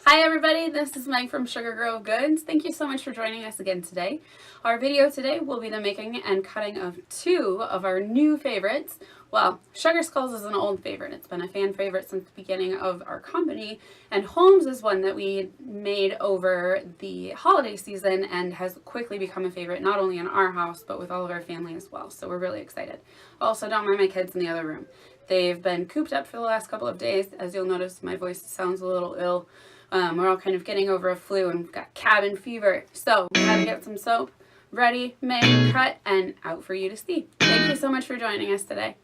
Hi everybody, this is Meg from Sugar Grove Goods. Thank you so much for joining us again today. Our video today will be the making and cutting of two of our new favorites. Well, Sugar Skulls is an old favorite. It's been a fan favorite since the beginning of our company, and Holmes is one that we made over the holiday season and has quickly become a favorite not only in our house but with all of our family as well. So we're really excited. Also, don't mind my kids in the other room. They've been cooped up for the last couple of days. As you'll notice, my voice sounds a little ill. We're all kind of getting over a flu and we've got cabin fever. So we had to get some soap ready, made, cut, and out for you to see. Thank you so much for joining us today.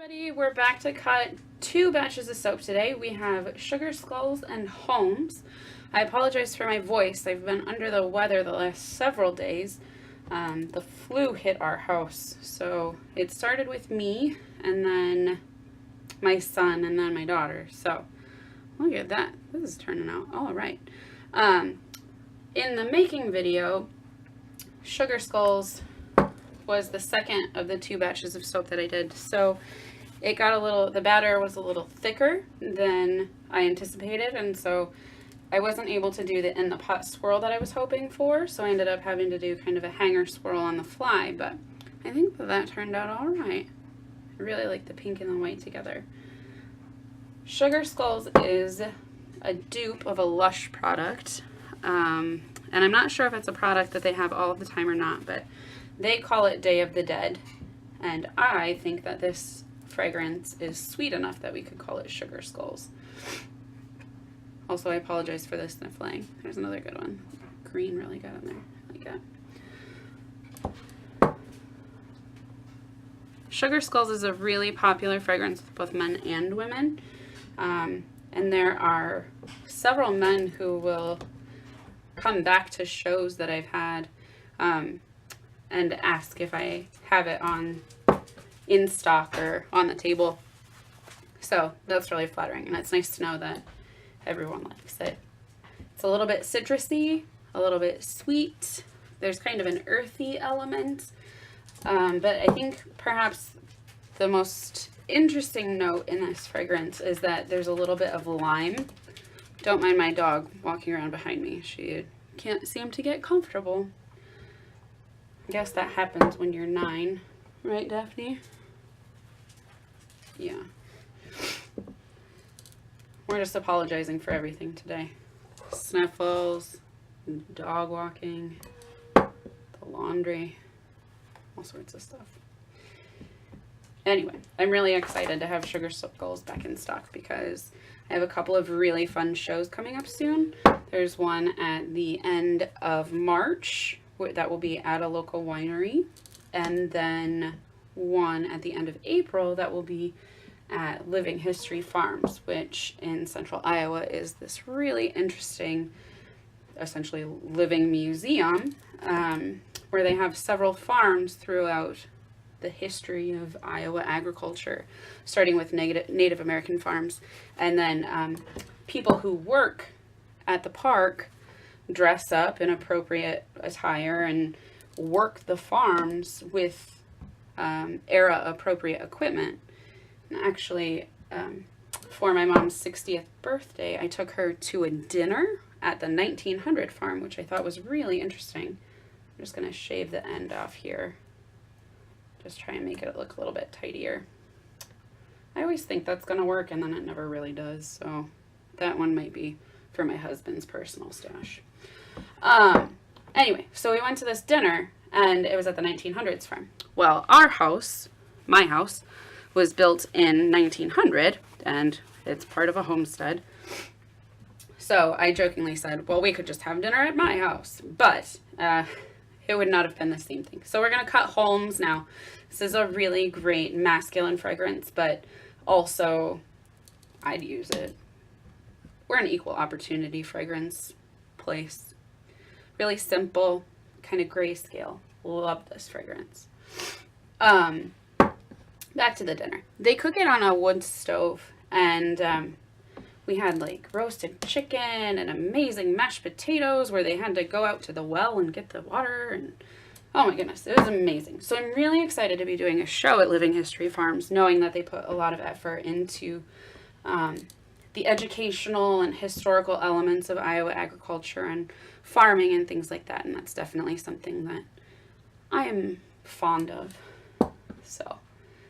Everybody, we're back to cut 2 batches of soap today. We have Sugar Skulls and Holmes. I apologize for my voice. I've been under the weather the last several days. The flu hit our house, so it started with me and then my son and then my daughter. So look at that. This is turning out all right. In the making video, Sugar Skulls was the second of the 2 batches of soap that I did. So it got a little, the batter was a little thicker than I anticipated, and so I wasn't able to do the in the pot swirl that I was hoping for, so I ended up having to do kind of a hanger swirl on the fly, but I think that turned out all right. I really like the pink and the white together. Sugar Skulls is a dupe of a Lush product, and I'm not sure if it's a product that they have all of the time or not, but they call it Day of the Dead, and I think that this fragrance is sweet enough that we could call it Sugar Skulls. Also, I apologize for the sniffling. There's another good one. Green really got in there. I like it. Sugar Skulls is a really popular fragrance with both men and women. And there are several men who will come back to shows that I've had and ask if I have it in stock or on the table. So that's really flattering, and it's nice to know that everyone likes it. It's a little bit citrusy, a little bit sweet. There's kind of an earthy element, but I think perhaps the most interesting note in this fragrance is that there's a little bit of lime. Don't mind my dog walking around behind me. She can't seem to get comfortable. I guess that happens when you're 9, right, Daphne? Yeah. We're just apologizing for everything today. Sniffles, dog walking, the laundry, all sorts of stuff. Anyway, I'm really excited to have Sugar Skulls back in stock because I have a couple of really fun shows coming up soon. There's one at the end of March that will be at a local winery, and then one at the end of April that will be at Living History Farms, which in central Iowa is this really interesting, essentially living museum, where they have several farms throughout the history of Iowa agriculture, starting with Native American farms, and then people who work at the park dress up in appropriate attire and work the farms with era appropriate equipment. And actually, for my mom's 60th birthday, I took her to a dinner at the 1900 farm, which I thought was really interesting. I'm just going to shave the end off here. Just try and make it look a little bit tidier. I always think that's going to work, and then it never really does. So that one might be for my husband's personal stash. Anyway, so we went to this dinner, and it was at the 1900s farm. Well, our house, my house, was built in 1900, and it's part of a homestead. So I jokingly said, well, we could just have dinner at my house, but it would not have been the same thing. So we're going to cut Holmes now. This is a really great masculine fragrance, but also I'd use it. We're an equal opportunity fragrance place. Really simple, kind of grayscale. Love this fragrance. Back to the dinner. They cook it on a wood stove, and we had like roasted chicken and amazing mashed potatoes where they had to go out to the well and get the water, and oh my goodness, it was amazing. So I'm really excited to be doing a show at Living History Farms, knowing that they put a lot of effort into the educational and historical elements of Iowa agriculture and farming and things like that, and that's definitely something that I am fond of. So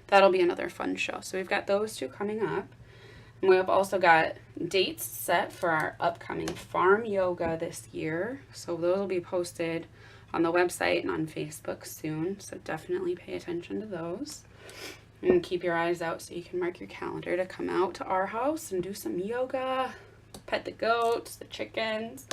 that'll be another fun show. So we've got those 2 coming up. And we have also got dates set for our upcoming farm yoga this year. So those will be posted on the website and on Facebook soon. So definitely pay attention to those. And keep your eyes out so you can mark your calendar to come out to our house and do some yoga, pet the goats, the chickens.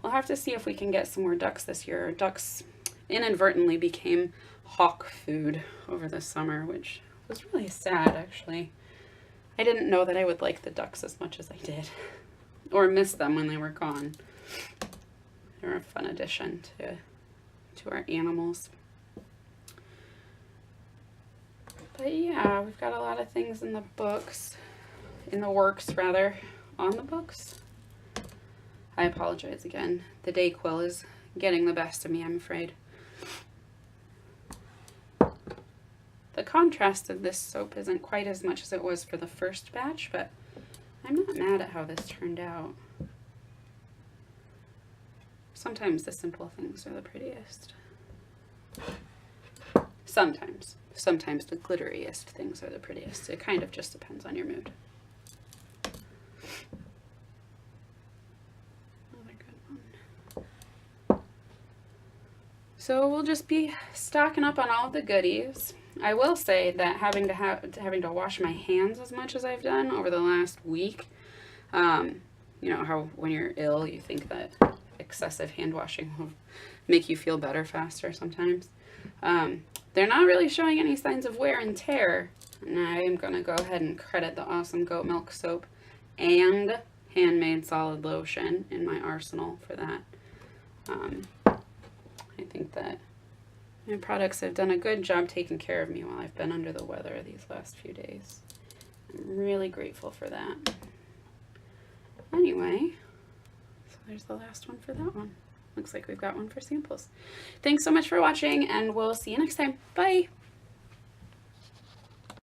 We'll have to see if we can get some more ducks this year. Ducks inadvertently became hawk food over the summer, which was really sad, actually. I didn't know that I would like the ducks as much as I did, or miss them when they were gone. They were a fun addition to our animals. But yeah, we've got a lot of things in the books, in the works rather, on the books. I apologize again. The Dayquil is getting the best of me, I'm afraid. The contrast of this soap isn't quite as much as it was for the first batch, but I'm not mad at how this turned out. Sometimes the simple things are the prettiest. Sometimes. Sometimes the glitteriest things are the prettiest. It kind of just depends on your mood. Another good one. So we'll just be stocking up on all of the goodies. I will say that having to wash my hands as much as I've done over the last week, you know how when you're ill you think that excessive hand washing will make you feel better faster sometimes. They're not really showing any signs of wear and tear, and I am going to go ahead and credit the awesome goat milk soap and handmade solid lotion in my arsenal for that. I think that my products have done a good job taking care of me while I've been under the weather these last few days. I'm really grateful for that. Anyway, so there's the last one for that one. Looks like we've got one for samples. Thanks so much for watching, and we'll see you next time. Bye!